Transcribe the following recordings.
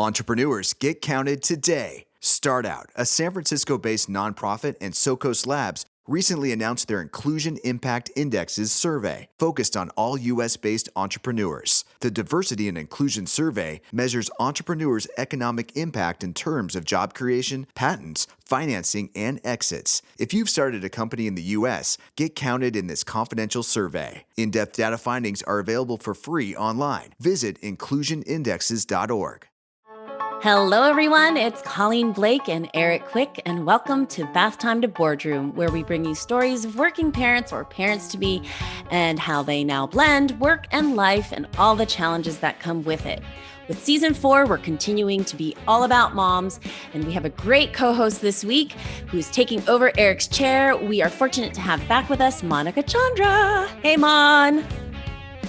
Entrepreneurs, get counted today. Start Out, a San Francisco-based nonprofit, and SoCoast Labs recently announced their Inclusion Impact Indexes survey, focused on all U.S.-based entrepreneurs. The Diversity and Inclusion Survey measures entrepreneurs' economic impact in terms of job creation, patents, financing, and exits. If you've started a company in the U.S., get counted in this confidential survey. In-depth data findings are available for free online. Visit inclusionindexes.org. Hello, everyone. It's Colleen Blake and Eric Quick, and welcome to Bath Time to Boardroom, where we bring you stories of working parents or parents-to-be and how they now blend work and life and all the challenges that come with it. With season 4, we're continuing to be all about moms, and we have a great co-host this week who's taking over Eric's chair. We are fortunate to have back with us Monica Chandra. Hey, Mon.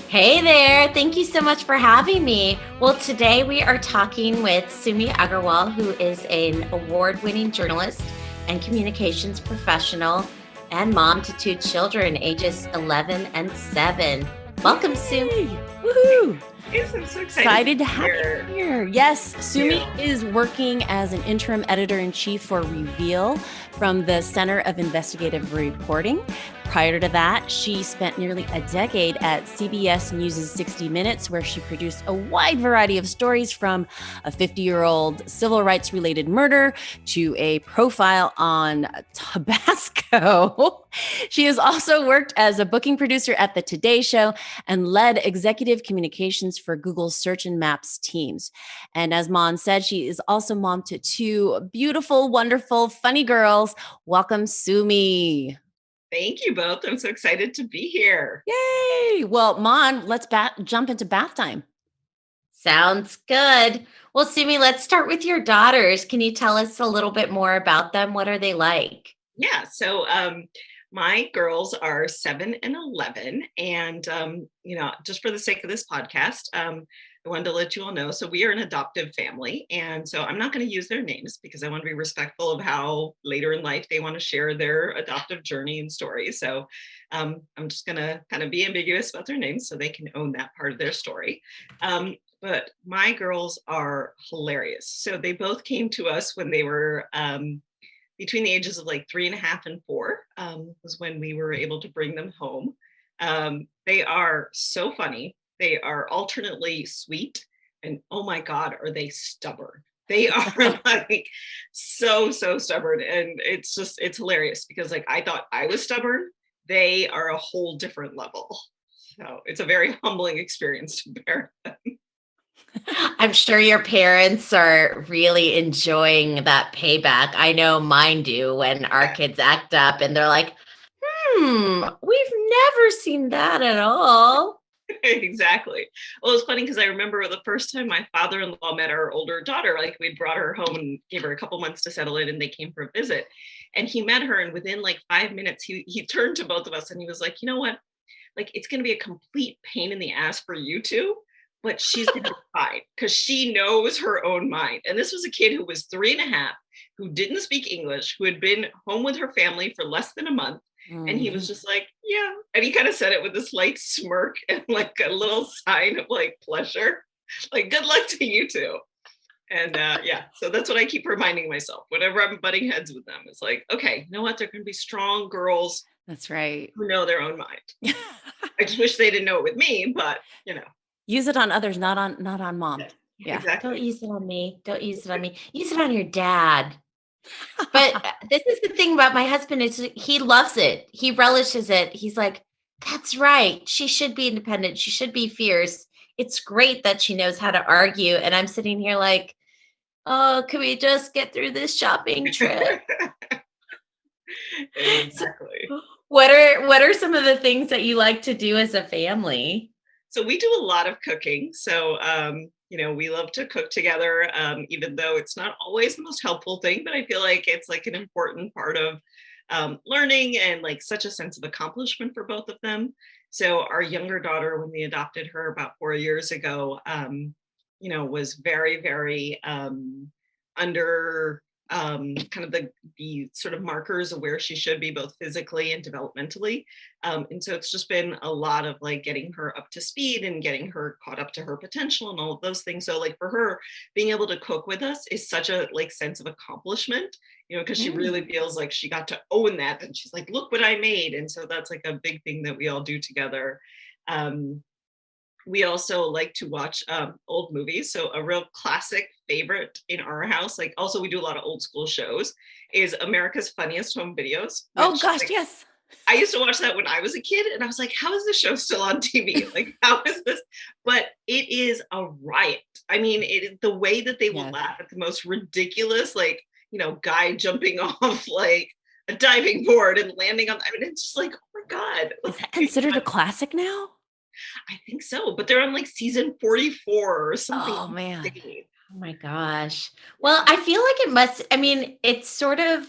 Hey there. Thank you so much for having me. Well, today we are talking with Sumi Aggarwal, who is an award-winning journalist and communications professional and mom to 2 children, ages 11 and 7. Welcome, Sumi. Woohoo! Yes, I'm so excited to have you here. Yes, Sumi is working as an interim editor-in-chief for Reveal from the Center of Investigative Reporting. Prior to that, she spent nearly a decade at CBS News' 60 Minutes, where she produced a wide variety of stories from a 50-year-old civil rights-related murder to a profile on Tabasco. She has also worked as a booking producer at The Today Show and led executive communications for Google's Search and Maps teams. And as Mon said, she is also mom to 2 beautiful, wonderful, funny girls. Welcome, Sumi. Thank you both. I'm so excited to be here. Yay! Well, Mon, let's jump into bath time. Sounds good. Well, Sumi, let's start with your daughters. Can you tell us a little bit more about them? What are they like? Yeah. So my girls are 7 and 11. And, just for the sake of this podcast, I wanted to let you all know. So we are an adoptive family. And so I'm not going to use their names because I want to be respectful of how later in life they want to share their adoptive journey and story. So I'm just going to kind of be ambiguous about their names so they can own that part of their story. But my girls are hilarious. So they both came to us when they were between the ages of like 3.5 and 4 was when we were able to bring them home. They are so funny. They are alternately sweet and, oh my God, are they stubborn? They are like so stubborn. And it's hilarious because like I thought I was stubborn. They are a whole different level. So it's a very humbling experience to bear them. I'm sure your parents are really enjoying that payback. I know mine do when our kids act up and they're like, we've never seen that at all. Exactly. Well, it's funny because I remember the first time my father-in-law met our older daughter, like we brought her home and gave her a couple months to settle in and they came for a visit. And he met her and within like 5 minutes, he turned to both of us and he was like, you know what? Like, it's going to be a complete pain in the ass for you two, but she's going to be fine because she knows her own mind. And this was a kid who was 3.5, who didn't speak English, who had been home with her family for less than a month. And he was just like, yeah. And he kind of said it with this light smirk and like a little sign of like pleasure, like good luck to you two. And so that's what I keep reminding myself whenever I'm butting heads with them. It's like, okay, you know what? They're going to be strong girls. That's right. Who know their own mind. I just wish they didn't know it with me, but use it on others, not on mom. Yeah. Exactly. Don't use it on me. Don't use it on me. Use it on your dad. But this is the thing about my husband is he loves it. He relishes it. He's like, that's right. She should be independent. She should be fierce. It's great that she knows how to argue. And I'm sitting here like, oh, can we just get through this shopping trip? Exactly. So, what are some of the things that you like to do as a family? So we do a lot of cooking. So, we love to cook together, even though it's not always the most helpful thing, but I feel like it's like an important part of learning and like such a sense of accomplishment for both of them. So our younger daughter, when we adopted her about 4 years ago, was very, very under kind of the sort of markers of where she should be, both physically and developmentally. And so it's just been a lot of like getting her up to speed and getting her caught up to her potential and all of those things. So like for her, being able to cook with us is such a like sense of accomplishment, you know, because she really feels like she got to own that. And she's like, look what I made. And so that's like a big thing that we all do together. We also like to watch old movies. So a real classic favorite in our house, like also we do a lot of old school shows, is America's Funniest Home Videos. Oh gosh, like, yes. I used to watch that when I was a kid and I was like, how is this show still on TV? Like, how is this? But it is a riot. I mean, the way that they will laugh at the most ridiculous, like, you know, guy jumping off like a diving board and landing on, I mean, it's just like, oh my God. Is that considered a classic now? I think so, but they're on like season 44 or something. Oh man. Oh my gosh. Well, I feel like it must, I mean, it's sort of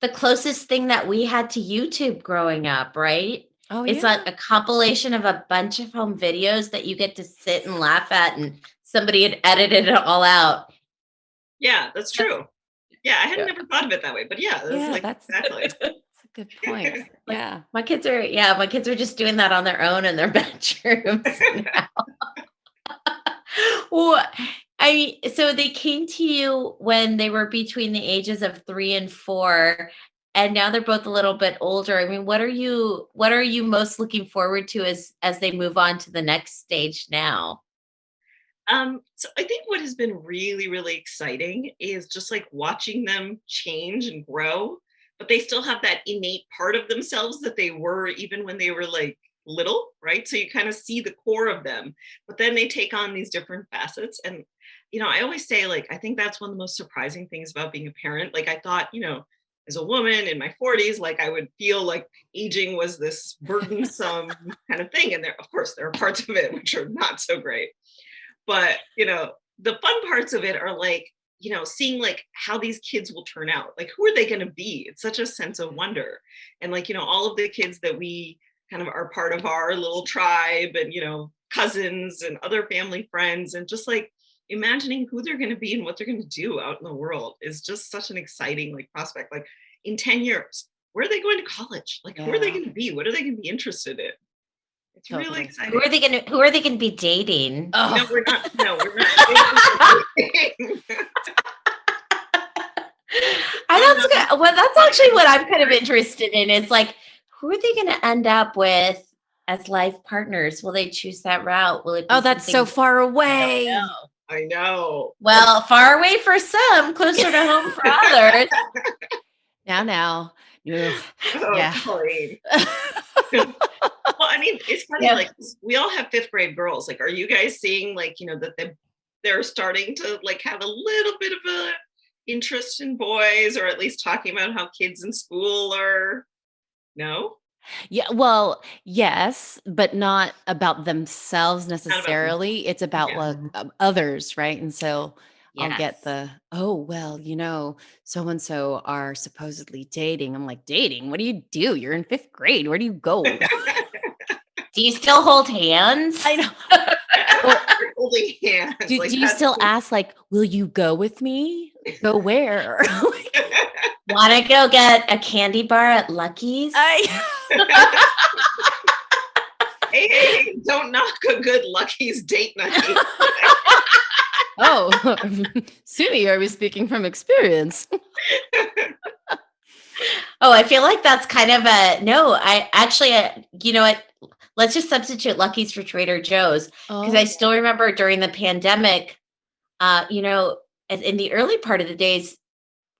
the closest thing that we had to YouTube growing up, right? Oh, it's like a compilation of a bunch of home videos that you get to sit and laugh at, and somebody had edited it all out. Yeah, that's true. Yeah, I had never thought of it that way, but yeah, that's exactly. That's a good point. Yeah. My kids are just doing that on their own in their bedrooms now. Well, I mean, so they came to you when they were between the ages of 3 and 4, and now they're both a little bit older. I mean, what are you most looking forward to as they move on to the next stage now? So I think what has been really, really exciting is just like watching them change and grow, but they still have that innate part of themselves that they were even when they were like little, right? So you kind of see the core of them, but then they take on these different facets. And, you know, I always say, like, I think that's one of the most surprising things about being a parent. Like, I thought, you know, as a woman in my 40s, like I would feel like aging was this burdensome kind of thing. And there, of course, there are parts of it which are not so great. But, you know, the fun parts of it are like, you know, seeing like how these kids will turn out. Like, who are they going to be? It's such a sense of wonder. And like, you know, all of the kids that we kind of are part of our little tribe and, you know, cousins and other family friends, and just like imagining who they're going to be and what they're going to do out in the world is just such an exciting like prospect. Like in 10 years, where are they going to college? Like, who are they going to be? What are they going to be interested in? It's really exciting. Who are they going to be dating? Oh. No, we're not. That's actually what I'm kind of interested in. Is like, who are they going to end up with as life partners? Will they choose that route? Will it? That's so far away. I know. Well, far away for some, closer to home for others. Now. Well, I mean, it's funny, like we all have 5th grade girls. Like, are you guys seeing like, you know, that they're starting to like have a little bit of a interest in boys, or at least talking about how kids in school are? No? Yeah, well, yes, but not about themselves necessarily. It's about like others, right? And so I'll get you know, so-and-so are supposedly dating. I'm like, dating? What do you do? You're in 5th grade. Where do you go? Do you still hold hands? I know. Holding hands. Do you still ask, like, will you go with me? Go where? Want to go get a candy bar at Lucky's? Hey, don't knock a good Lucky's date night. Oh, Sumi, are we speaking from experience? Oh, I feel like that's kind of you know what? Let's just substitute Lucky's for Trader Joe's, because I still remember during the pandemic, you know, in the early part of the days,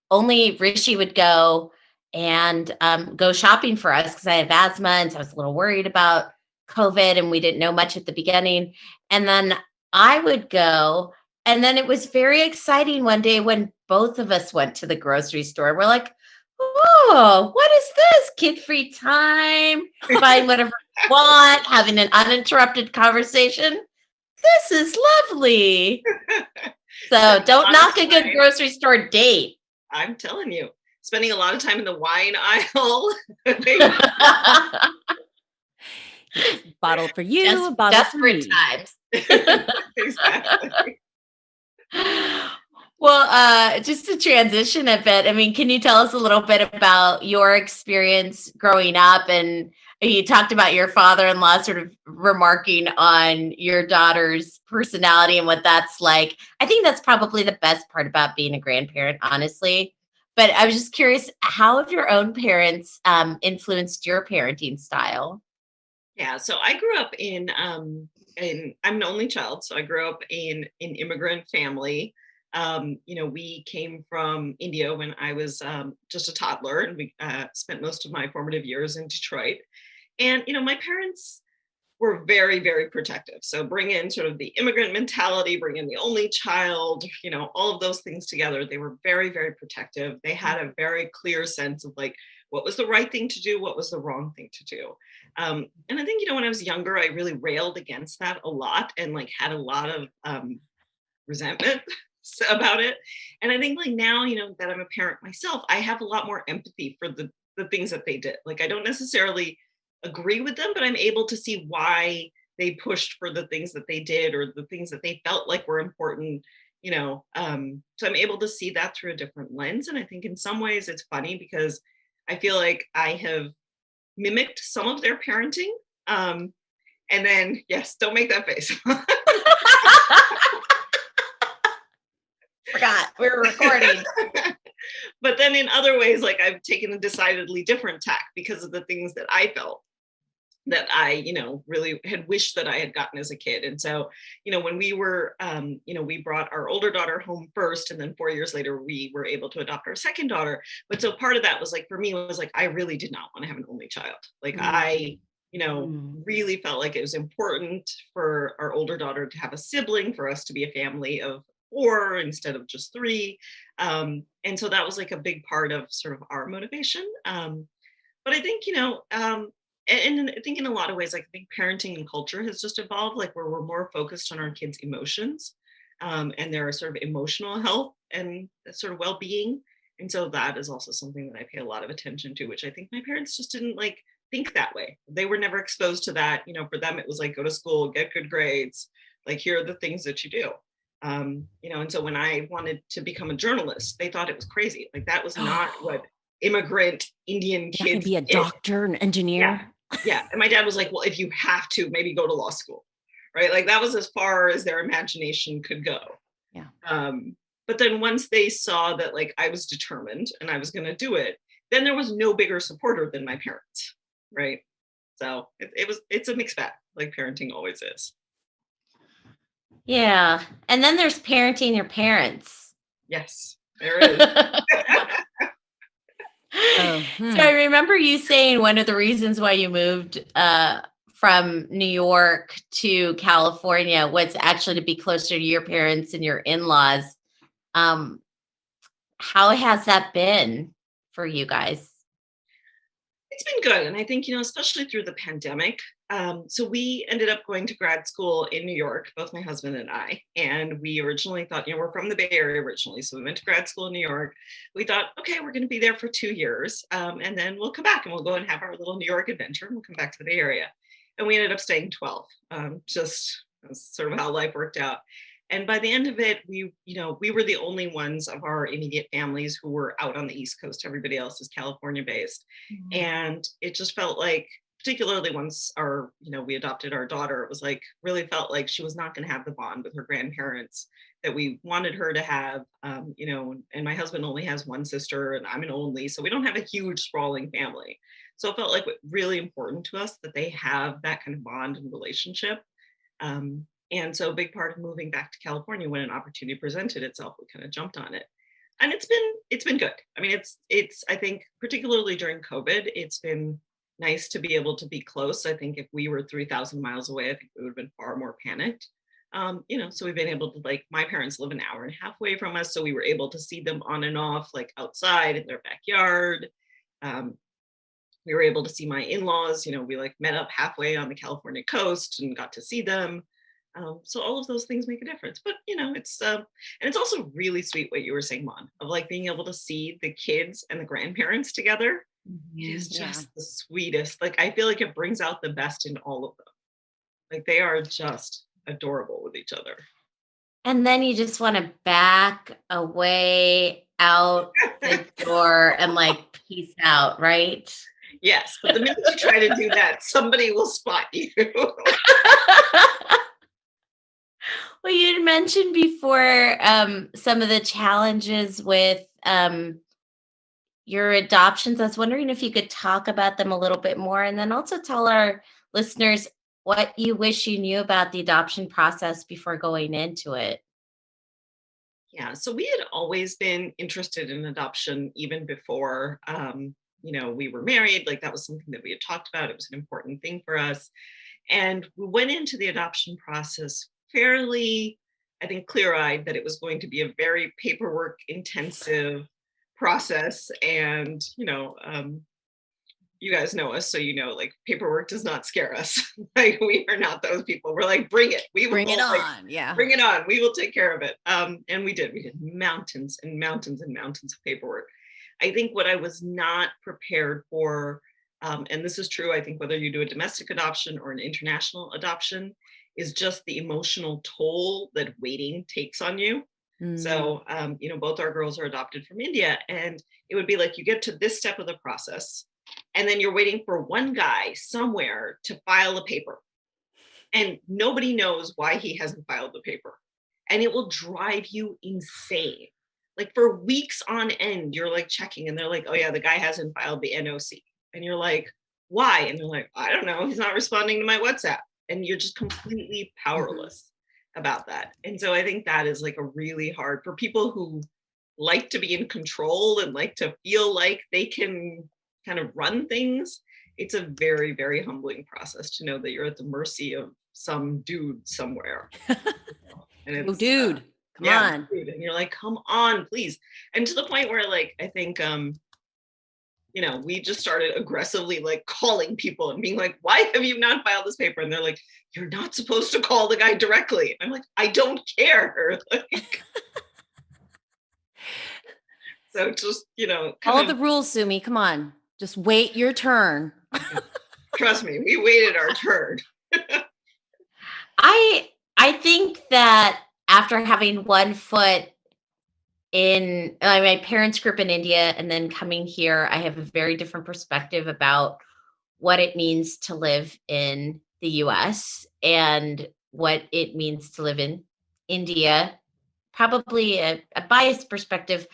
only Rishi would go and go shopping for us because I have asthma, and so I was a little worried about COVID, and we didn't know much at the beginning. And then I would go, and then it was very exciting one day when both of us went to the grocery store. We're like, oh, what is this? Kid-free time, buying whatever you want, having an uninterrupted conversation. This is lovely. So don't knock a good grocery store date. I'm telling you, spending a lot of time in the wine aisle. Bottle for you, bottle for me. Desperate times. Exactly. Well, just to transition a bit, I mean, can you tell us a little bit about your experience growing up? And you talked about your father-in-law sort of remarking on your daughter's personality and what that's like. I think that's probably the best part about being a grandparent, honestly. But I was just curious, how have your own parents influenced your parenting style? Yeah, so I grew up in I'm an only child, so I grew up in an immigrant family. We came from India when I was just a toddler, and we spent most of my formative years in Detroit. And my parents were very, very protective. So bring in sort of the immigrant mentality, bring in the only child, all of those things together. They were very, very protective. They had a very clear sense of like what was the right thing to do, what was the wrong thing to do. And I think, when I was younger, I really railed against that a lot and like had a lot of resentment about it. And I think like now, that I'm a parent myself, I have a lot more empathy for the things that they did. Like I don't necessarily agree with them, but I'm able to see why they pushed for the things that they did or the things that they felt like were important. So I'm able to see that through a different lens. And I think in some ways it's funny because I feel like I have mimicked some of their parenting. And then, yes, don't make that face. Forgot we were recording. But then in other ways, like I've taken a decidedly different tack because of the things that I felt that I, really had wished that I had gotten as a kid. And so, when we were, we brought our older daughter home first, and then 4 years later, we were able to adopt our second daughter. But so part of that was like, for me, was like, I really did not want to have an only child. Like I, really felt like it was important for our older daughter to have a sibling, for us to be a family of 4 instead of just 3. And so that was like a big part of sort of our motivation. But I think, and I think in a lot of ways, like I think parenting and culture has just evolved, like where we're more focused on our kids' emotions and their sort of emotional health and sort of well-being. And so that is also something that I pay a lot of attention to, which I think my parents just didn't like think that way. They were never exposed to that. For them, it was like, go to school, get good grades, like here are the things that you do. And so when I wanted to become a journalist, they thought it was crazy. Like that was not what immigrant Indian Not gonna kids be a did. doctor, an engineer. Yeah. And my dad was like, well, if you have to, maybe go to law school. Right. Like that was as far as their imagination could go. Yeah. But then once they saw that like I was determined and I was going to do it, then there was no bigger supporter than my parents. Right. So it's a mixed bag, like parenting always is. Yeah. And then there's parenting your parents. Yes, there is. So I remember you saying one of the reasons why you moved from New York to California was actually to be closer to your parents and your in-laws. How has that been for you guys? It's been good. And I think, especially through the pandemic. So we ended up going to grad school in New York, both my husband and I. And we originally thought, we're from the Bay Area originally. So we went to grad school in New York. We thought, okay, we're going to be there for 2 years. And then we'll come back and we'll go and have our little New York adventure. And we'll come back to the Bay Area. And we ended up staying 12. Just sort of how life worked out. And by the end of it, we were the only ones of our immediate families who were out on the East Coast. Everybody else is California based. Mm-hmm. And it just felt like, particularly once we adopted our daughter, it was like, really felt like she was not going to have the bond with her grandparents that we wanted her to have, and my husband only has one sister and I'm an only, so we don't have a huge sprawling family. So it felt like really important to us that they have that kind of bond and relationship. And so a big part of moving back to California, when an opportunity presented itself, we kind of jumped on it. And it's been good. I mean, it's I think particularly during COVID, it's been nice to be able to be close. I think if we were 3,000 miles away, I think we would have been far more panicked. So we've been able to, like, my parents live an hour and a half away from us. So we were able to see them on and off, like outside in their backyard. We were able to see my in-laws, we like met up halfway on the California coast and got to see them. So all of those things make a difference, but it's and it's also really sweet what you were saying, Mon, of like being able to see the kids and the grandparents together. Mm-hmm. It is just the sweetest. Like I feel like it brings out the best in all of them. Like they are just adorable with each other. And then you just want to back away out the door and like peace out, right? Yes, but the minute you try to do that, somebody will spot you. Well, you had mentioned before some of the challenges with your adoptions. I was wondering if you could talk about them a little bit more, and then also tell our listeners what you wish you knew about the adoption process before going into it. Yeah, so we had always been interested in adoption even before, we were married. Like that was something that we had talked about. It was an important thing for us. And we went into the adoption process fairly, I think, clear-eyed that it was going to be a very paperwork intensive process. And, you guys know us, so like paperwork does not scare us. Like we are not those people. We're like, bring it. We Bring it will, like, on. Yeah. bring it on. We will take care of it. And we did. We did mountains and mountains and mountains of paperwork. I think what I was not prepared for, and this is true, I think whether you do a domestic adoption or an international adoption, is just the emotional toll that waiting takes on you. So, both our girls are adopted from India, and it would be like you get to this step of the process, and then you're waiting for one guy somewhere to file a paper, and nobody knows why he hasn't filed the paper, and it will drive you insane. Like for weeks on end, you're like checking, and they're like, "Oh yeah, the guy hasn't filed the NOC," and you're like, "Why?" And they're like, "I don't know. He's not responding to my WhatsApp," and you're just completely powerless about that. And so I think that is like a really hard for people who like to be in control and like to feel like they can kind of run things. It's a very, very humbling process to know that you're at the mercy of some dude somewhere. And it's, Oh, dude, come yeah, on. dude. And you're like, come on, please. And to the point where like, I think, we just started aggressively like calling people and being like, why have you not filed this paper? And they're like, you're not supposed to call the guy directly. I'm like, I don't care. Like, so just, Follow the rules, Sumi. Come on. Just wait your turn. Trust me, we waited our turn. I think that after having one foot in my parents grew up in India and then coming here, I have a very different perspective about what it means to live in the US and what it means to live in India. Probably a biased perspective,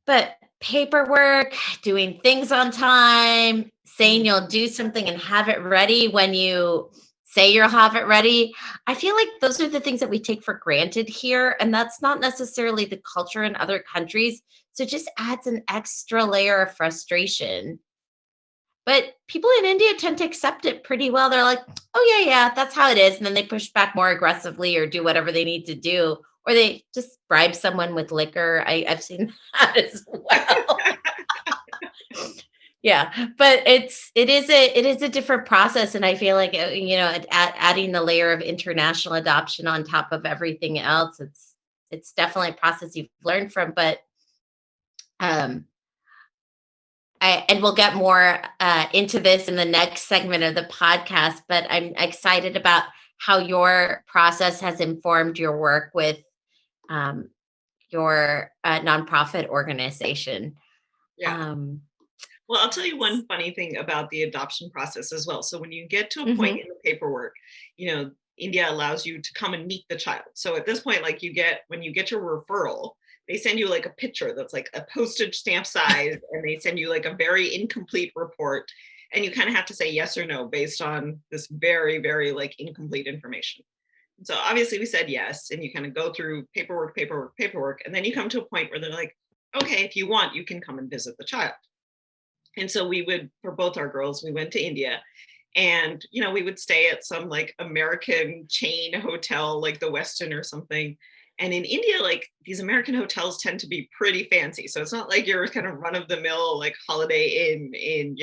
but paperwork, doing things on time, saying you'll do something and have it ready when you say you'll have it ready. I feel like those are the things that we take for granted here. And that's not necessarily the culture in other countries. So it just adds an extra layer of frustration. But people in India tend to accept it pretty well. They're like, oh, yeah, that's how it is. And then they push back more aggressively or do whatever they need to do. Or they just bribe someone with liquor. I've seen that as well. Yeah, but it is a different process, and I feel like adding the layer of international adoption on top of everything else, it's definitely a process you've learned from. But and we'll get more into this in the next segment of the podcast. But I'm excited about how your process has informed your work with your nonprofit organization. Yeah. Well, I'll tell you one funny thing about the adoption process as well. So when you get to a point in the paperwork, India allows you to come and meet the child. So at this point, like when you get your referral, they send you like a picture that's like a postage stamp size, and they send you like a very incomplete report. And you kind of have to say yes or no based on this very, very like incomplete information. And so obviously we said yes, and you kind of go through paperwork. And then you come to a point where they're like, okay, if you want, you can come and visit the child. And so for both our girls, we went to India, and, we would stay at some like American chain hotel, like the Westin or something. And in India, like these American hotels tend to be pretty fancy. So it's not like your kind of run of the mill, like Holiday Inn in,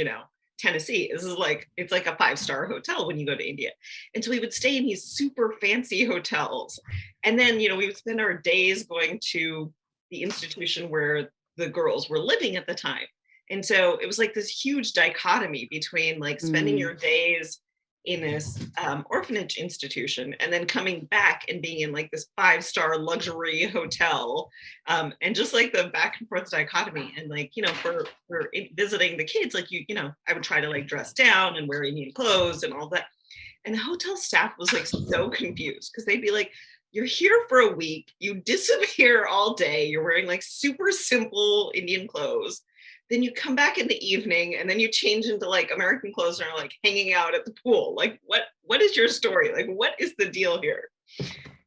Tennessee. This is like, it's like a 5-star hotel when you go to India. And so we would stay in these super fancy hotels. And then, we would spend our days going to the institution where the girls were living at the time. And so it was like this huge dichotomy between like spending your days in this orphanage institution, and then coming back and being in like this 5-star luxury hotel, and just like the back and forth dichotomy. And like, for visiting the kids, like I would try to like dress down and wear Indian clothes and all that. And the hotel staff was like so confused because they'd be like, you're here for a week, you disappear all day, you're wearing like super simple Indian clothes. Then you come back in the evening and then you change into like American clothes and are like hanging out at the pool. Like, what is your story? Like, what is the deal here?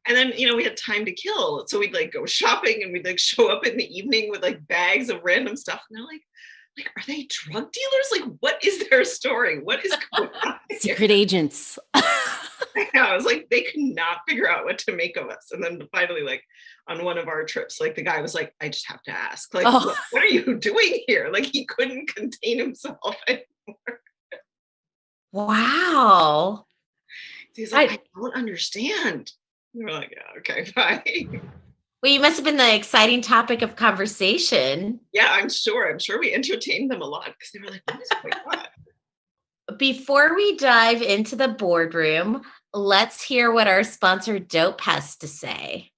And then, we had time to kill. So we'd like go shopping and we'd like show up in the evening with like bags of random stuff. And they're like, are they drug dealers? Like, what is their story? What is going on here? Secret agents. I was like, they could not figure out what to make of us. And then finally, like on one of our trips, like the guy was like, I just have to ask, like, what are you doing here? Like he couldn't contain himself anymore. Wow. He's like, I don't understand. And we're like, yeah, okay, bye. Well, you must have been the exciting topic of conversation. Yeah, I'm sure we entertained them a lot because they were like, what is going on? Before we dive into the boardroom, let's hear what our sponsor Dope has to say.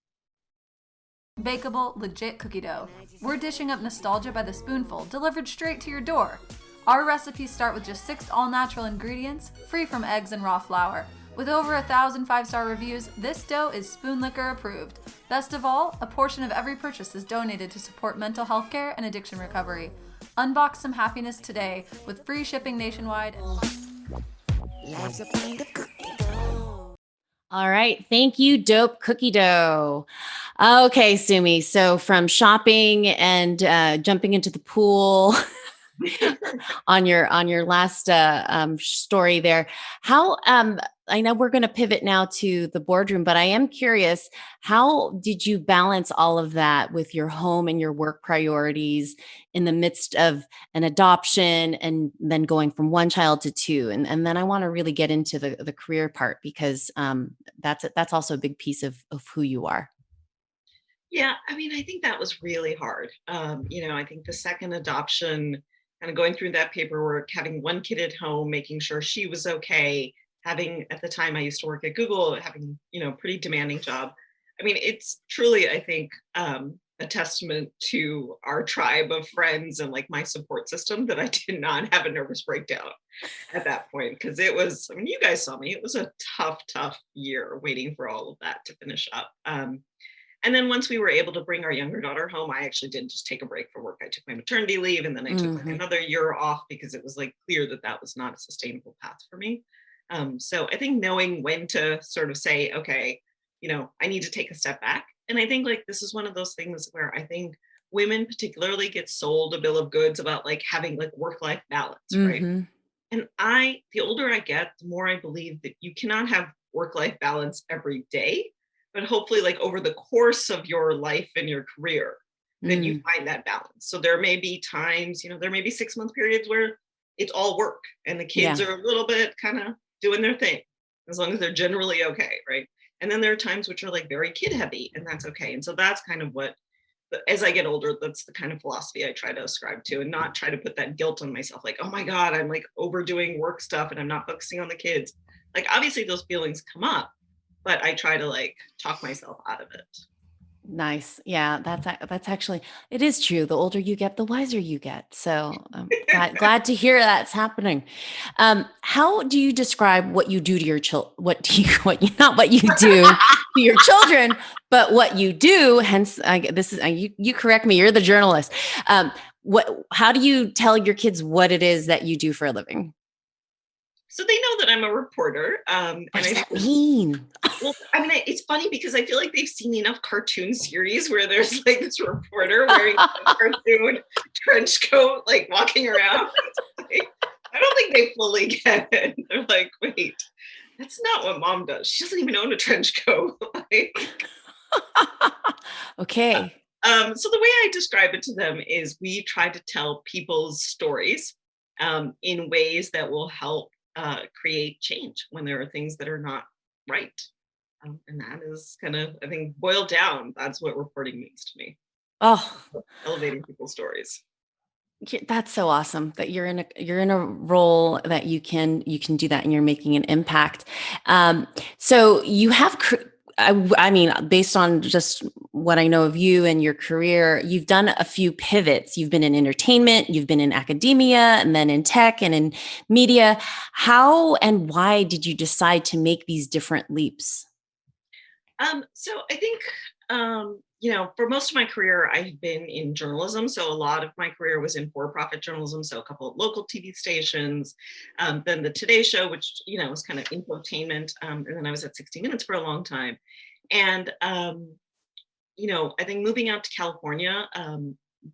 Bakeable, legit cookie dough. We're dishing up nostalgia by the spoonful, delivered straight to your door. Our recipes start with just 6 all-natural ingredients, free from eggs and raw flour. With over 1,000 5-star reviews, this dough is Spoon Liquor approved. Best of all, a portion of every purchase is donated to support mental health care and addiction recovery. Unbox some happiness today with free shipping nationwide. All right. Thank you, Dope Cookie Dough. Okay, Sumi. So from shopping and jumping into the pool on your last story there, how I know we're going to pivot now to the boardroom, but I am curious, how did you balance all of that with your home and your work priorities in the midst of an adoption and then going from one child to two? And then I want to really get into the career part because that's also a big piece of who you are. Yeah, I mean, I think that was really hard. I think the second adoption, kind of going through that paperwork, having one kid at home, making sure she was okay, having, at the time I used to work at Google, having, pretty demanding job. I mean, it's truly, I think, a testament to our tribe of friends and like my support system that I did not have a nervous breakdown at that point. Because it was, I mean, you guys saw me, it was a tough year waiting for all of that to finish up. And then once we were able to bring our younger daughter home, I actually did just take a break from work. I took my maternity leave and then I took like another year off because it was like clear that was not a sustainable path for me. So I think knowing when to sort of say, okay, I need to take a step back. And I think like this is one of those things where I think women particularly get sold a bill of goods about like having like work-life balance, right? And the older I get, the more I believe that you cannot have work-life balance every day, but hopefully like over the course of your life and your career, then you find that balance. So there may be times, there may be 6-month periods where it's all work and the kids are a little bit kind of doing their thing, as long as they're generally okay, right? And then there are times which are like very kid heavy, and that's okay. And so that's kind of what, as I get older, that's the kind of philosophy I try to ascribe to, and not try to put that guilt on myself. Like, oh my God, I'm like overdoing work stuff and I'm not focusing on the kids. Like, obviously those feelings come up, but I try to like talk myself out of it. Nice. Yeah, that's actually, it is true. The older you get, the wiser you get. So I'm glad to hear that's happening. How do you describe what you do to your children? Not what you do to your children, but what you do. Hence, you correct me. You're the journalist. How do you tell your kids what it is that you do for a living? So they know that I'm a reporter. What does that mean? Well, I mean, it's funny because I feel like they've seen enough cartoon series where there's like this reporter wearing a cartoon trench coat, like walking around. Like, I don't think they fully get it. They're like, wait, that's not what mom does. She doesn't even own a trench coat. Okay. So the way I describe it to them is we try to tell people's stories in ways that will help create change when there are things that are not right. And that is kind of, I think, boiled down, that's what reporting means to me. Oh, Elevating people's stories. That's so awesome that you're in a role that you can do that and you're making an impact. So you have, I mean, based on just what I know of you and your career, you've done a few pivots. You've been in entertainment, you've been in academia, and then in tech and in media. How and why did you decide to make these different leaps? So I think, for most of my career, I've been in journalism. So a lot of my career was in for-profit journalism. So a couple of local TV stations, then the Today Show, which, was kind of infotainment. And then I was at 60 Minutes for a long time. And, I think moving out to California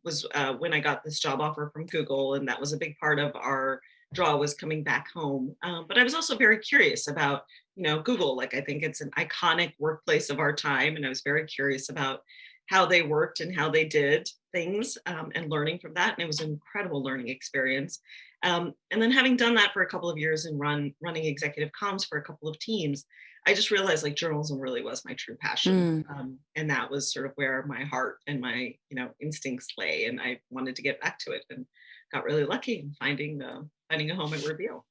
was when I got this job offer from Google. And that was a big part of our draw, was coming back home. But I was also very curious about, Google. Like, I think it's an iconic workplace of our time. And I was very curious about how they worked and how they did things, and learning from that. And it was an incredible learning experience. And then having done that for a couple of years and running executive comms for a couple of teams, I just realized like journalism really was my true passion. And that was sort of where my heart and my, instincts lay. And I wanted to get back to it, and got really lucky in finding a home at Reveal.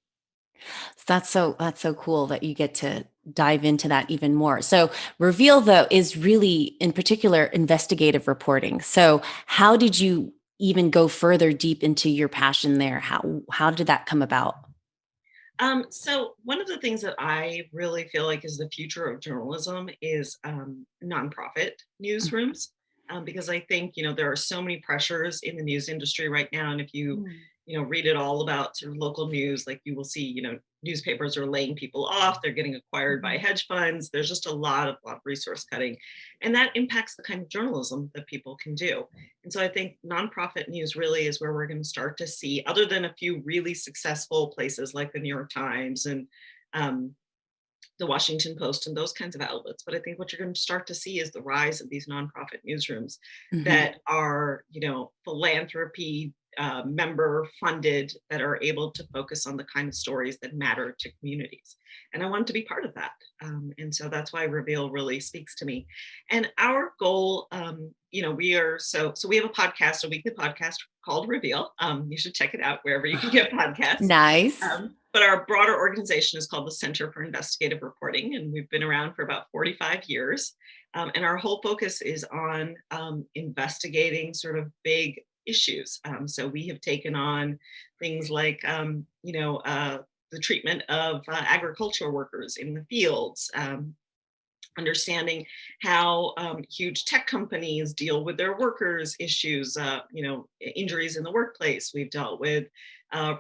That's so cool that you get to dive into that even more. So Reveal though is really in particular investigative reporting. So how did you even go further deep into your passion there? How did that come about? So one of the things that I really feel like is the future of journalism is nonprofit newsrooms, because I think there are so many pressures in the news industry right now, and if you read it all about sort of local news, like you will see newspapers are laying people off, they're getting acquired by hedge funds. There's just a lot of resource cutting, and that impacts the kind of journalism that people can do. And so I think nonprofit news really is where we're going to start to see, other than a few really successful places like the New York Times and the Washington Post and those kinds of outlets. But I think what you're going to start to see is the rise of these nonprofit newsrooms that are, philanthropy member funded, that are able to focus on the kind of stories that matter to communities. And I want to be part of that. And so that's why Reveal really speaks to me. And our goal, we are, so we have a weekly podcast called Reveal. You should check it out wherever you can get podcasts. Nice. But our broader organization is called the Center for Investigative Reporting, and we've been around for about 45 years. And our whole focus is on investigating sort of big issues. So we have taken on things like, the treatment of agricultural workers in the fields, understanding how huge tech companies deal with their workers' issues, injuries in the workplace. We've dealt with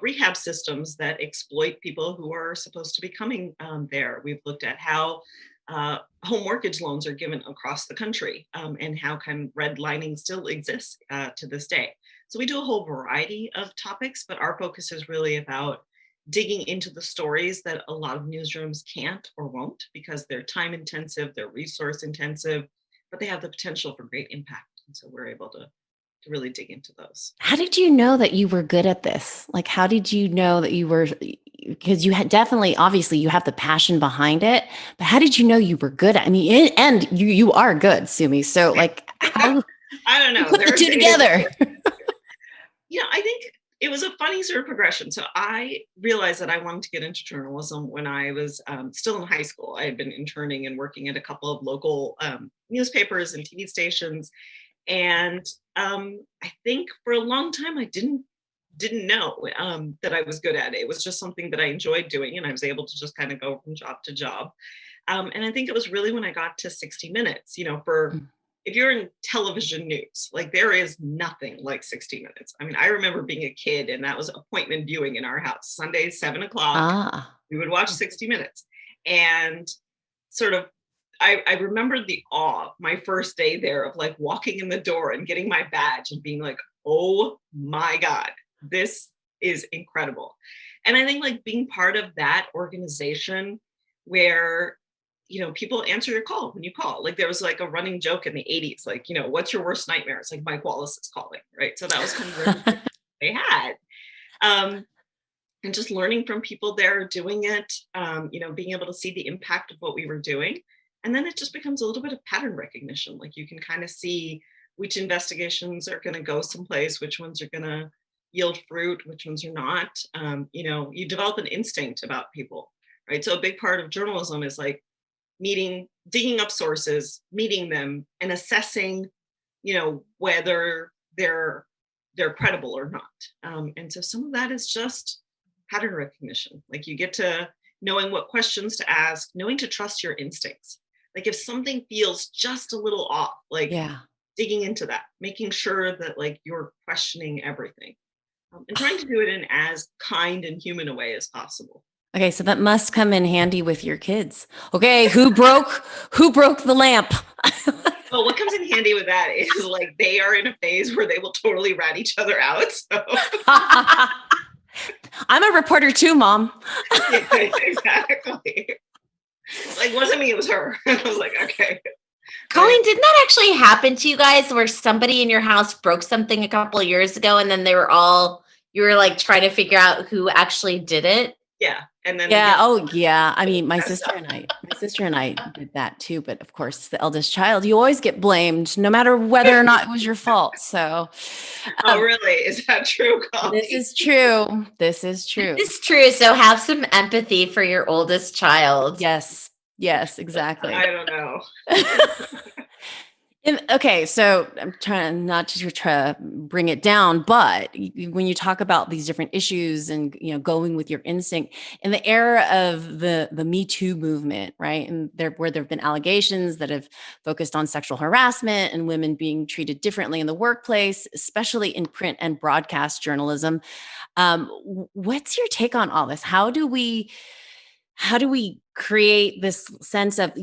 rehab systems that exploit people who are supposed to be coming there. We've looked at how home mortgage loans are given across the country, and how kind of redlining still exists to this day. So we do a whole variety of topics, but our focus is really about digging into the stories that a lot of newsrooms can't or won't, because they're time intensive, they're resource intensive, but they have the potential for great impact. And so we're able to really dig into those. How did you know that you were good at this? Like, how did you know that you were, because you had definitely, obviously you have the passion behind it, but how did you know you were good at, I mean, and you are good, Sumi. So like, how I don't know. Put the two together. I think it was a funny sort of progression. So I realized that I wanted to get into journalism when I was still in high school. I had been interning and working at a couple of local newspapers and TV stations. And I think for a long time, I didn't know that I was good at it. It was just something that I enjoyed doing, and I was able to just kind of go from job to job. And I think it was really when I got to 60 Minutes, if you're in television news, like there is nothing like 60 Minutes. I mean, I remember being a kid, and that was appointment viewing in our house. Sundays, 7:00, we would watch 60 Minutes. And sort of, I remember the awe, my first day there, of like walking in the door and getting my badge and being like, oh my God, this is incredible. And I think like being part of that organization where, people answer your call when you call. Like there was like a running joke in the 80s, like, what's your worst nightmare? It's like Mike Wallace is calling, right? So that was kind of where they had. And just learning from people there doing it, being able to see the impact of what we were doing. And then it just becomes a little bit of pattern recognition. Like you can kind of see which investigations are going to go someplace, which ones are going to, yield fruit, which ones are not. You develop an instinct about people, right? So a big part of journalism is like digging up sources, meeting them, and assessing, whether they're credible or not. And so some of that is just pattern recognition. Like you get to knowing what questions to ask, knowing to trust your instincts. Like if something feels just a little off, like digging into that, making sure that like you're questioning everything, and trying to do it in as kind and human a way as possible. Okay, so that must come in handy with your kids. Okay, who broke the lamp? Well, what comes in handy with that is like they are in a phase where they will totally rat each other out. So I'm a reporter too, Mom. Yeah, exactly. Like, wasn't me, it was her. I was like, okay. Colleen, didn't that actually happen to you guys where somebody in your house broke something a couple of years ago and then you were like trying to figure out who actually did it? Yeah. And then I mean, my sister and I did that too. But of course, the eldest child, you always get blamed, no matter whether or not it was your fault. So, oh, really? Is that true, Colleen? This is true. It's true. So have some empathy for your oldest child. Yes, exactly. I don't know. Okay, so I'm trying not to try to bring it down, but when you talk about these different issues and going with your instinct in the era of the Me Too movement, right? And where there have been allegations that have focused on sexual harassment and women being treated differently in the workplace, especially in print and broadcast journalism. What's your take on all this? How do we create this sense of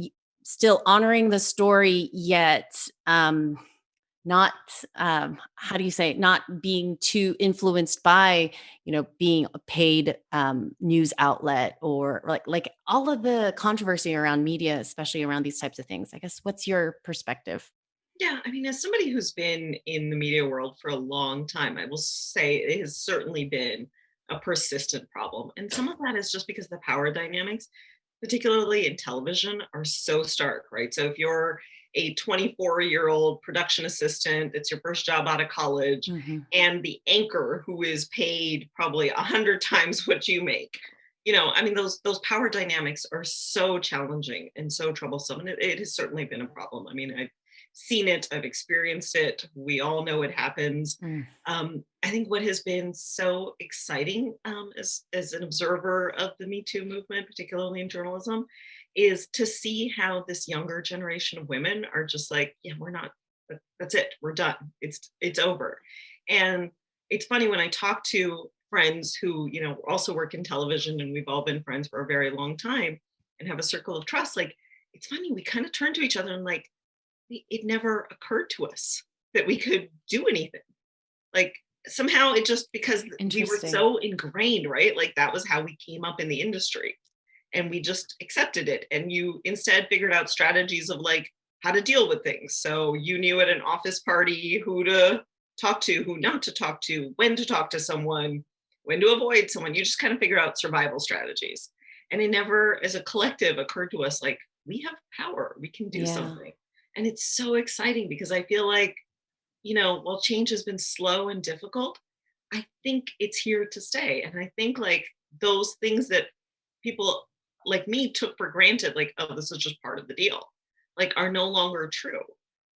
still honoring the story, yet not not being too influenced by being a paid news outlet, or like all of the controversy around media, especially around these types of things? I guess, what's your perspective? Yeah, I mean, as somebody who's been in the media world for a long time, I will say it has certainly been a persistent problem. And some of that is just because the power dynamics, particularly in television, are so stark, right? So if you're a 24-year-old production assistant, it's your first job out of college, and the anchor who is paid probably 100 times what you make, I mean, those power dynamics are so challenging and so troublesome. And it has certainly been a problem. I mean, I've seen it, I've experienced it. We all know it happens. I think what has been so exciting as an observer of the Me Too movement, particularly in journalism, is to see how this younger generation of women are just like, yeah, we're not, that's it, we're done. It's over. And it's funny when I talk to friends who, also work in television, and we've all been friends for a very long time and have a circle of trust. Like, it's funny, we kind of turn to each other and like, it never occurred to us that we could do anything. Like somehow it just, because we were so ingrained, right? Like that was how we came up in the industry, and we just accepted it. And you instead figured out strategies of like how to deal with things. So you knew at an office party who to talk to, who not to talk to, when to talk to someone, when to avoid someone. You just kind of figure out survival strategies. And it never, as a collective, occurred to us like, we have power, we can do something. And it's so exciting because I feel like, while change has been slow and difficult, I think it's here to stay. And I think like those things that people like me took for granted, like, oh, this is just part of the deal, like are no longer true.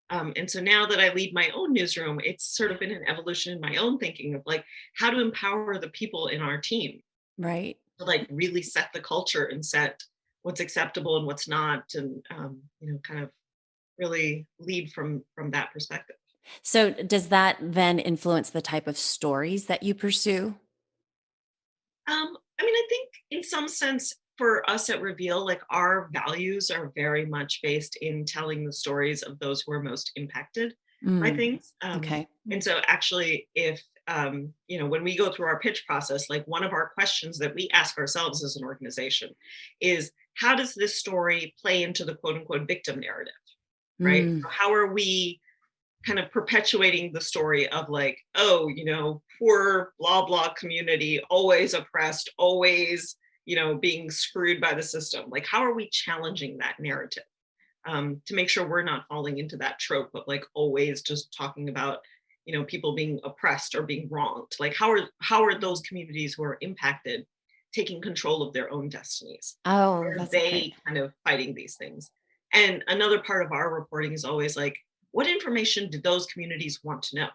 And so now that I lead my own newsroom, it's sort of been an evolution in my own thinking of like how to empower the people in our team. Right. To like really set the culture and set what's acceptable and what's not. And, kind of really lead from that perspective. So does that then influence the type of stories that you pursue? I mean, I think in some sense for us at Reveal, like our values are very much based in telling the stories of those who are most impacted by things. Okay. And so actually if, when we go through our pitch process, like one of our questions that we ask ourselves as an organization is, how does this story play into the quote unquote victim narrative? Right? So how are we kind of perpetuating the story of like, oh, poor blah, blah community, always oppressed, always, being screwed by the system. Like, how are we challenging that narrative to make sure we're not falling into that trope of like always just talking about, people being oppressed or being wronged? Like, how are those communities who are impacted taking control of their own destinies? Oh, Are that's they great. kind of fighting these things? And another part of our reporting is always like, what information do those communities want to know?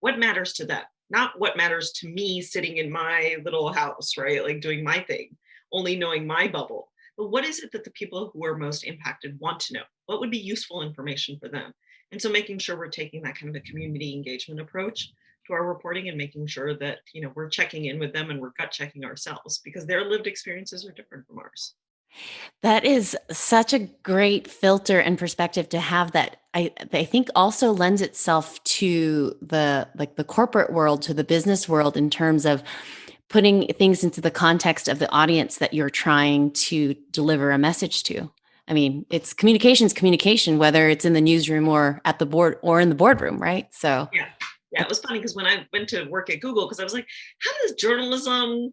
What matters to them? Not what matters to me sitting in my little house, right? Like doing my thing, only knowing my bubble. But what is it that the people who are most impacted want to know? What would be useful information for them? And so making sure we're taking that kind of a community engagement approach to our reporting and making sure that, we're checking in with them and we're gut checking ourselves because their lived experiences are different from ours. That is such a great filter and perspective to have that I think also lends itself to the corporate world, to the business world in terms of putting things into the context of the audience that you're trying to deliver a message to. I mean, it's communication, whether it's in the newsroom or at the board or in the boardroom, right? So Yeah. Yeah, it was funny because when I went to work at Google, because I was like, how does journalism,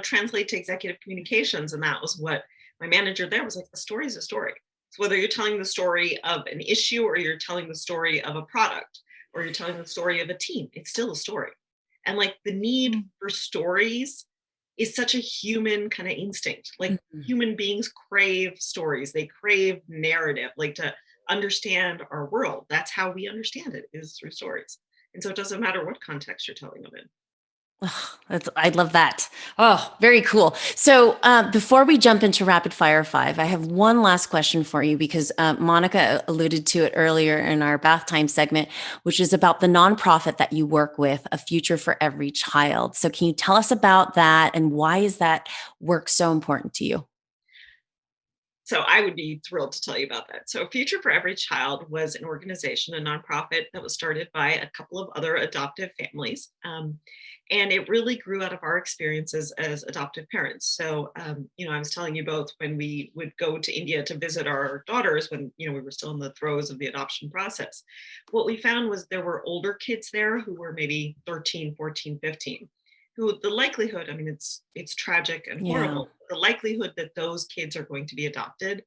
translate to executive communications? And that was what my manager there was like, the story is a story. So whether you're telling the story of an issue or you're telling the story of a product or you're telling the story of a team, it's still a story. And like the need for stories is such a human kind of instinct. Like human beings crave stories. They crave narrative, like to understand our world. That's how we understand it, is through stories. And so it doesn't matter what context you're telling them in. oh, I love that. Oh, very cool. So before we jump into Rapid Fire 5, I have one last question for you because Monica alluded to it earlier in our bath time segment, which is about the nonprofit that you work with, A Future for Every Child. So can you tell us about that and why is that work so important to you? So I would be thrilled to tell you about that. So Future for Every Child was an organization, a nonprofit that was started by a couple of other adoptive families. And it really grew out of our experiences as adoptive parents. So, I was telling you both when we would go to India to visit our daughters when, we were still in the throes of the adoption process. What we found was there were older kids there who were maybe 13, 14, 15, who the likelihood, I mean, it's tragic and horrible. The likelihood that those kids are going to be adopted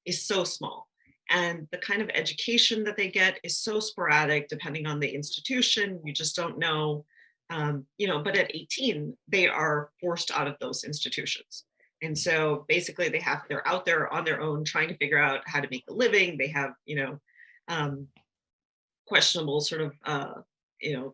is so small. And the kind of education that they get is so sporadic, depending on the institution. You just don't know. But at 18, they are forced out of those institutions. And so basically they're out there on their own trying to figure out how to make a living. They have, questionable sort of,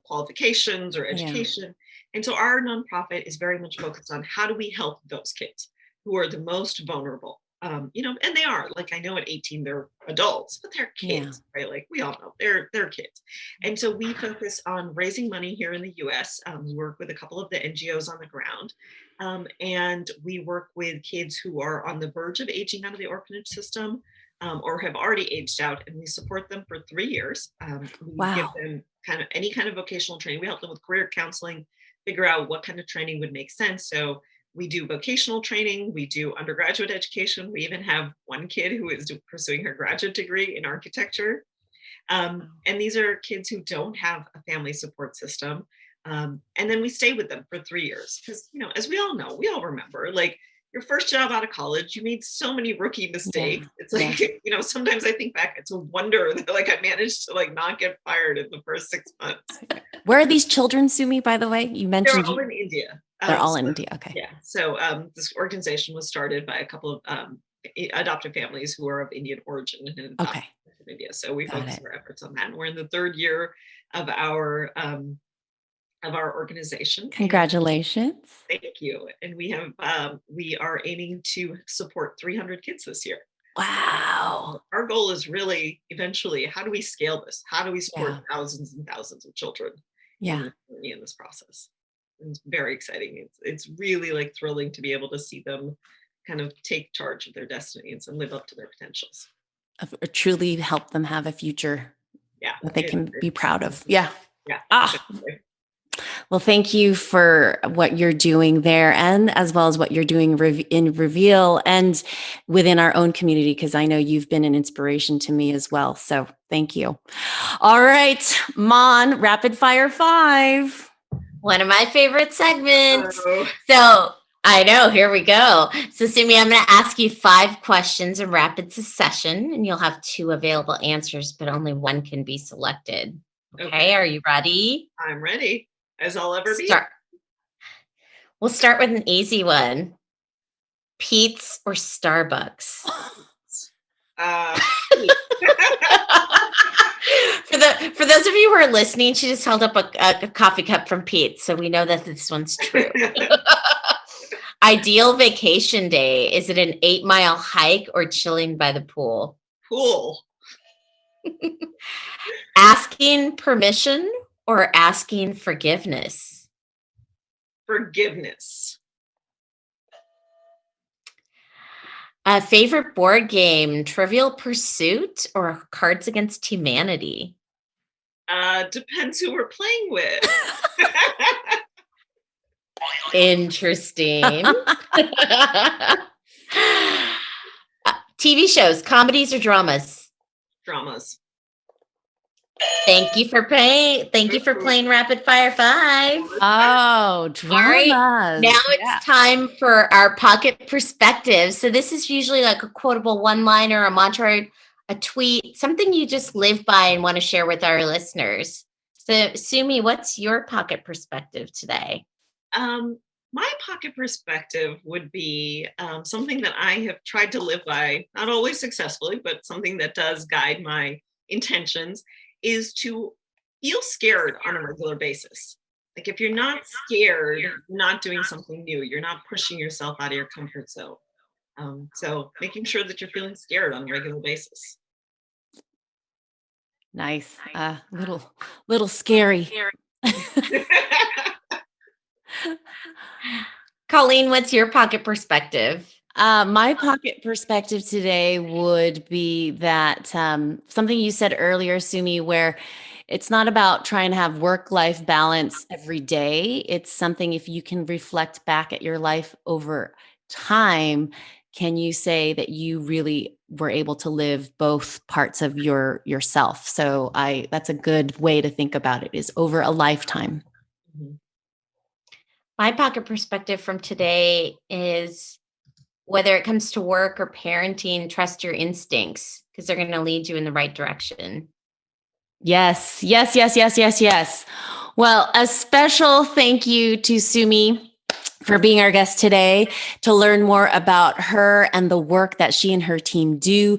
qualifications or education. Yeah. And so our nonprofit is very much focused on how do we help those kids who are the most vulnerable. And they are, like, I know at 18, they're adults, but they're kids, right? Like we all know they're kids. And so we focus on raising money here in the US. We work with a couple of the NGOs on the ground. And we work with kids who are on the verge of aging out of the orphanage system or have already aged out, and we support them for 3 years. We give them kind of any kind of vocational training. We help them with career counseling, figure out what kind of training would make sense. So we do vocational training, we do undergraduate education. We even have one kid who is pursuing her graduate degree in architecture. And these are kids who don't have a family support system. And then we stay with them for 3 years. Because, as we all know, we all remember, like your first job out of college, you made so many rookie mistakes. It's like, sometimes I think back, it's a wonder that like I managed to like not get fired in the first 6 months. Where are these children, Sumi, by the way? You mentioned they're all in India. They're all in India. Okay. Yeah. So this organization was started by a couple of adoptive families who are of Indian origin and adopted from India. So we focus our efforts on that. And we're in the 3rd year of our organization. Congratulations. Thank you. And we are aiming to support 300 kids this year. Wow. Our goal is really eventually, how do we scale this? How do we support thousands and thousands of children in this process? It's very exciting. It's really like thrilling to be able to see them kind of take charge of their destinies and live up to their potentials. Truly help them have a future that they can be proud of. Yeah. Exactly. Well, thank you for what you're doing there and as well as what you're doing in Reveal and within our own community, because I know you've been an inspiration to me as well. So thank you. All right, Mon, Rapid Fire 5. One of my favorite segments. So I know, here we go. So Sumi, I'm going to ask you 5 questions in rapid succession, and you'll have 2 available answers, but only one can be selected. Okay, are you ready? I'm ready, as I'll ever be. We'll start with an easy one. Pete's or Starbucks? For those of you who are listening, she just held up a coffee cup from Pete's, so we know that this one's true. Ideal vacation day. Is it an 8-mile hike or chilling by the pool? Pool. Asking permission or asking forgiveness? Forgiveness. Favorite board game, Trivial Pursuit or Cards Against Humanity? Depends who we're playing with. Interesting. TV shows, comedies or dramas? Dramas. Thank you for playing Rapid Fire 5. Oh, dramas. Right, now it's time for our pocket perspective. So this is usually like a quotable one-liner, a mantra, a tweet, something you just live by and want to share with our listeners. So Sumi, what's your pocket perspective today? My pocket perspective would be something that I have tried to live by, not always successfully, but something that does guide my intentions, is to feel scared on a regular basis. Like if you're not scared, you're not doing something new. You're not pushing yourself out of your comfort zone. So making sure that you're feeling scared on a regular basis. Nice. Little scary. Colleen, what's your pocket perspective? My pocket perspective today would be that something you said earlier, Sumi, where it's not about trying to have work-life balance every day. It's something, if you can reflect back at your life over time, can you say that you really were able to live both parts of yourself? So that's a good way to think about it, is over a lifetime. Mm-hmm. My pocket perspective from today is, whether it comes to work or parenting, trust your instincts because they're going to lead you in the right direction. Yes. Well, a special thank you to Sumi for being our guest today. To learn more about her and the work that she and her team do,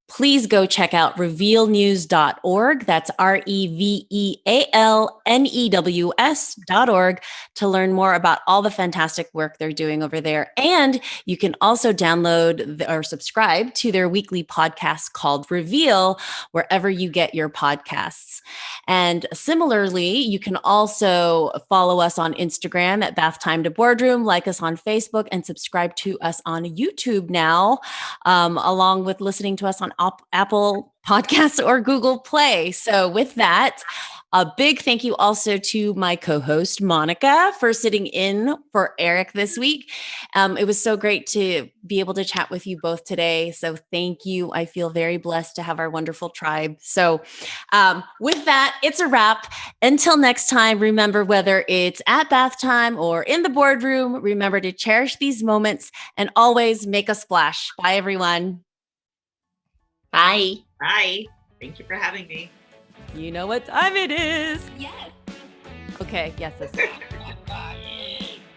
please go check out revealnews.org. That's REVEALNEWS.org to learn more about all the fantastic work they're doing over there. And you can also download or subscribe to their weekly podcast called Reveal, wherever you get your podcasts. And similarly, you can also follow us on Instagram at Bath Time to Boardroom, like us on Facebook, and subscribe to us on YouTube now, along with listening to us on Apple Podcasts or Google Play. So with that, a big thank you also to my co-host, Monica, for sitting in for Eric this week. It was so great to be able to chat with you both today. So thank you. I feel very blessed to have our wonderful tribe. So with that, it's a wrap. Until next time, remember, whether it's at bath time or in the boardroom, remember to cherish these moments and always make a splash. Bye, everyone. Bye. Bye. Thank you for having me. You know what time it is. Yes. Okay. Yes.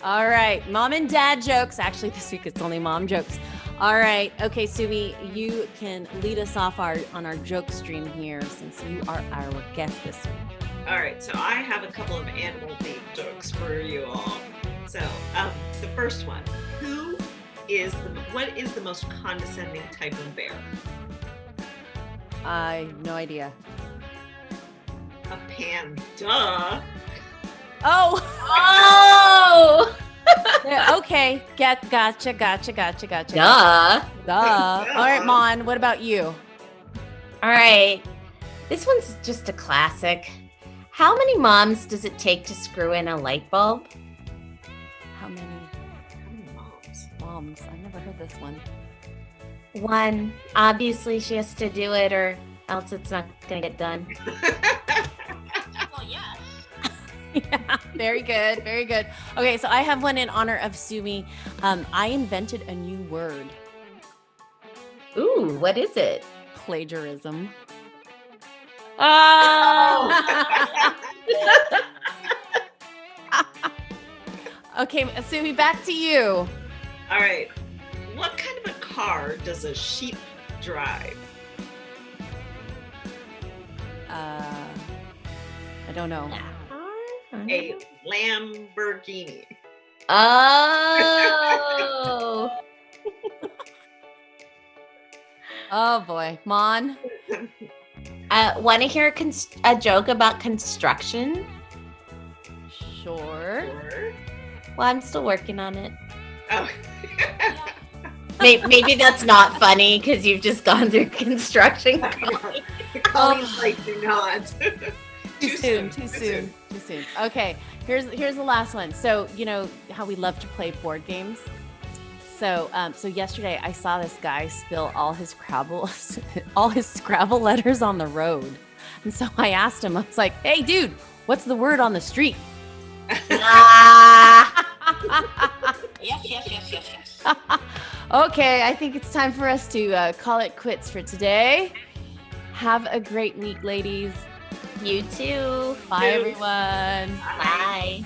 All right. Mom and dad jokes. Actually, this week it's only mom jokes. All right. Okay, Sumi, you can lead us off on our joke stream here, since you are our guest this week. All right. So I have a couple of animal-themed jokes for you all. So the first one: what is the most condescending type of bear? I have no idea. A panda. Oh! Yeah, okay. Gotcha. Duh. All right, Mon, what about you? All right. This one's just a classic. How many moms does it take to screw in a light bulb? How many moms? I've never heard this one. One. Obviously, she has to do it, or else it's not going to get done. Well, yeah. Yeah, very good. Okay, so I have one in honor of Sumi. I invented a new word. Ooh, what is it? Plagiarism. Oh. Okay, Sumi, back to you. All right. What kind of a car does a sheep drive? I don't know. A Lamborghini. Oh. Oh boy, Mon. Want to hear a joke about construction? Sure. Or, Well, I'm still working on it. oh. Maybe that's not funny because you've just gone through construction. Colleen's like, do not. Too soon. Okay, here's the last one. So you know how we love to play board games. So yesterday I saw this guy spill all his Scrabble letters on the road, and so I asked him. I was like, "Hey, dude, what's the word on the street?" Yes. Okay, I think it's time for us to call it quits for today. Have a great week, ladies. You too. Bye, everyone. Bye.